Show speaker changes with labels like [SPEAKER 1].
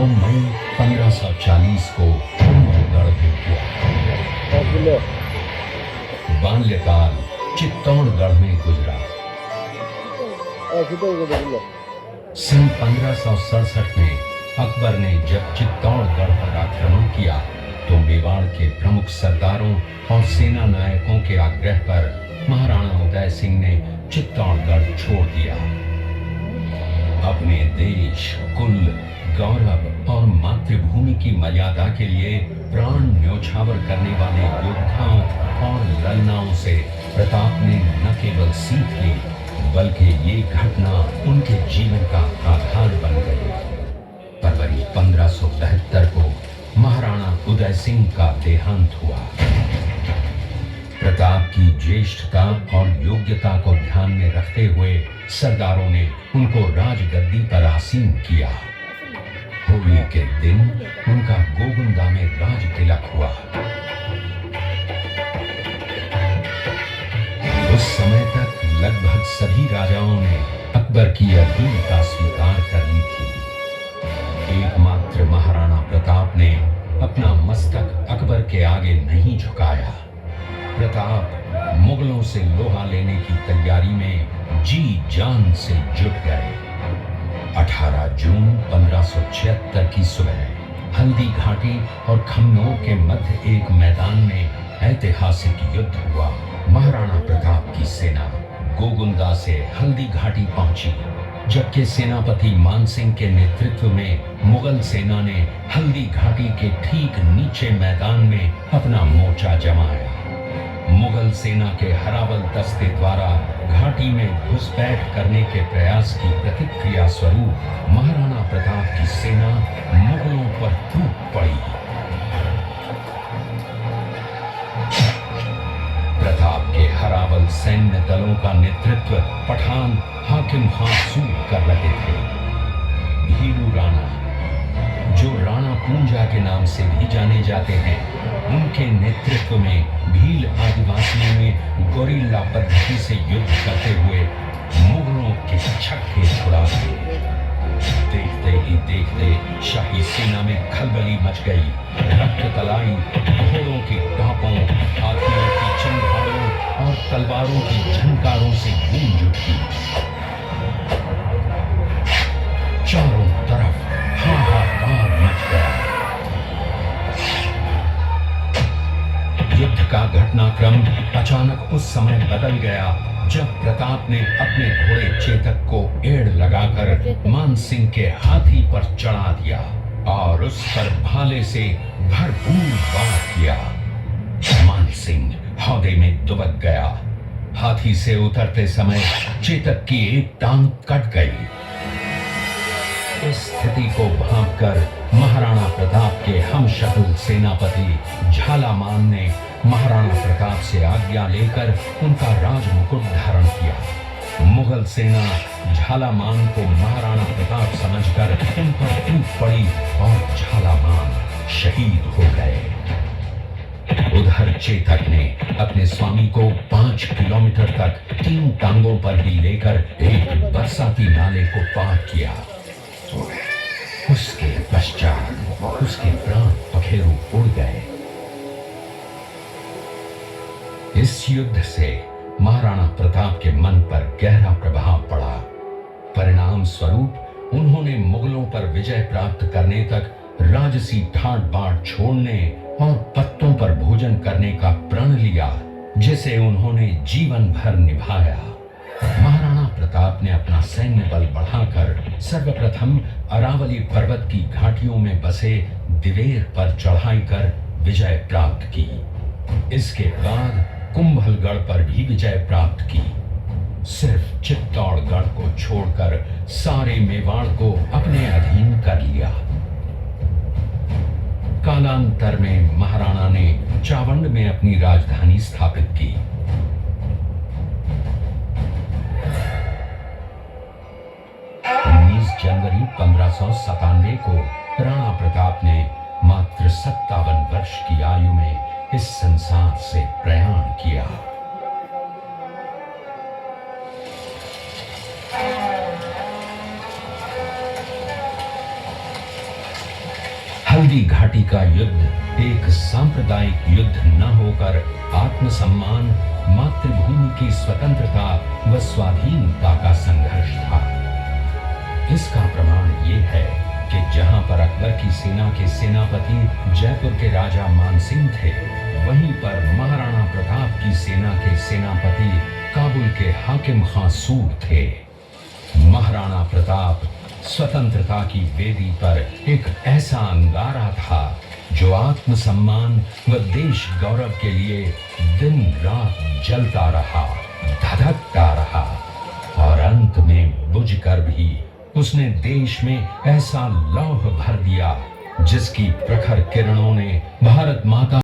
[SPEAKER 1] 9 मई 1540 को कुंभलगढ़ में हुआ। बाल्यकाल चित्तौड़गढ़ में गुजरा। सन 1567 में अकबर ने जब चित्तौड़गढ़ पर आक्रमण किया तो मेवाड़ के प्रमुख सरदारों और सेना नायकों के आग्रह पर महाराणा उदय सिंह ने चित्तौड़गढ़ छोड़ दिया। अपने देश, कुल, गौरव और मातृभूमि की मर्यादा के लिए प्राण न्योछावर करने वाले योद्धाओं और ललनाओं से प्रताप ने न केवल सीख ली बल्कि ये घटना उनके जीवन का आधार बन गई। फरवरी 1572 को महाराणा उदय सिंह का देहांत हुआ। प्रताप की ज्येष्ठता और योग्यता को ध्यान में रखते हुए सरदारों ने उनको राजगद्दी पर आसीन किया। होली के दिन उनका गोगुंदा में राज तिलक हुआ। उस समय तक लगभग सभी राजाओं ने अकबर की अधीनता स्वीकार कर ली थी। एकमात्र महाराणा प्रताप ने अपना मस्तक अकबर के आगे नहीं झुकाया। प्रताप मुगलों से लोहा लेने की तैयारी में जी जान से जुट गए। 18 जून 1576 की सुबह हल्दी घाटी और खमनोर के मध्य एक मैदान में ऐतिहासिक युद्ध हुआ। महाराणा प्रताप की सेना गोगुंदा से हल्दी घाटी पहुंची, जबकि सेनापति मानसिंह के नेतृत्व में मुगल सेना ने हल्दी घाटी के ठीक नीचे मैदान में अपना मोर्चा जमाया। मुगल सेना के हरावल दस्ते द्वारा घाटी में घुसपैठ करने के प्रयास की प्रतिक्रिया स्वरूप महाराणा प्रताप की सेना मुगलों पर टूट पड़ी। प्रताप के हरावल सैन्य दलों का नेतृत्व पठान हाकिम खान सूद कर रहे थे। भीलू राणा, जो राणा पूंजा के नाम से भी जाने जाते हैं, उनके नेतृत्व में भील आदिवासियों ने गोरिल्ला पद्धति से युद्ध करते हुए मुगलों के छक्के छुड़ा दिए। देखते ही देखते शाही सेना में खलबली मच गई। रक्त तलाई घोड़ों की टापों, हाथियों की चंगारों और तलवारों की झंकारों से गूंज उठी। चारों तरफ हाहाकार मच गया। युद्ध का घटनाक्रम अचानक उस समय बदल गया जब प्रताप ने अपने घोड़े चेतक को एड़ लगाकर मानसिंह के हाथी पर चढ़ा दिया और उस पर भाले से भरपूर वार किया। मानसिंह हौदे में दुबक गया। हाथी से उतरते समय चेतक की एक टांग कट गई। इस स्थिति को भांपकर महाराणा प्रताप के हमशक्ल सेनापति झालामान ने महाराणा प्रताप से आज्ञा लेकर उनका राजमुकुट धारण किया। मुगल सेना झालामान को महाराणा प्रताप समझकर उन पर टूट पड़ी और झालामान शहीद हो गए। उधर चेतक ने अपने स्वामी को 5 किलोमीटर तक 3 टांगों पर ही लेकर एक बरसाती नाले को पार किया। उसके पश्चात उसके प्राण पखेरु उड़ गए। इस युद्ध से महाराणा प्रताप के मन पर गहरा प्रभाव पड़ा। परिणाम स्वरूप उन्होंने मुगलों पर विजय प्राप्त करने तक राजसी ठाट बाट छोड़ने और पत्तों पर भोजन करने का प्रण लिया, जिसे उन्होंने जीवन भर निभाया। महाराणा प्रताप ने अपना सैन्य बल बढ़ाकर सर्वप्रथम अरावली पर्वत की घाटियों में बसे दिवेर पर चढ़ाई कर विजय प्राप्त की। इसके बाद कुंभलगढ़ पर भी विजय प्राप्त की। सिर्फ चित्तौड़गढ़ को छोड़कर सारे मेवाड़ को अपने अधीन कर लिया। कालांतर में महाराणा ने चावंड में अपनी राजधानी स्थापित की। 19 जनवरी 1597 को राणा प्रताप ने मात्र 57 वर्ष की आयु में इस संसार से प्रयाण किया। हल्दी घाटी का युद्ध एक सांप्रदायिक युद्ध न होकर आत्मसम्मान, मातृभूमि की स्वतंत्रता व स्वाधीनता का संघर्ष था। इसका प्रमाण ये है कि जहां पर अकबर की सेना के सेनापति जयपुर के राजा मानसिंह थे, वहीं पर महाराणा प्रताप की सेना के सेनापति काबुल के हाकिम खां सूर थे। महाराणा प्रताप स्वतंत्रता की वेदी पर एक ऐसा अंगारा था जो आत्मसम्मान व देश गौरव के लिए दिन रात जलता रहा, धधकता रहा और अंत में बुझकर भी उसने देश में ऐसा लौह भर दिया जिसकी प्रखर किरणों ने भारत माता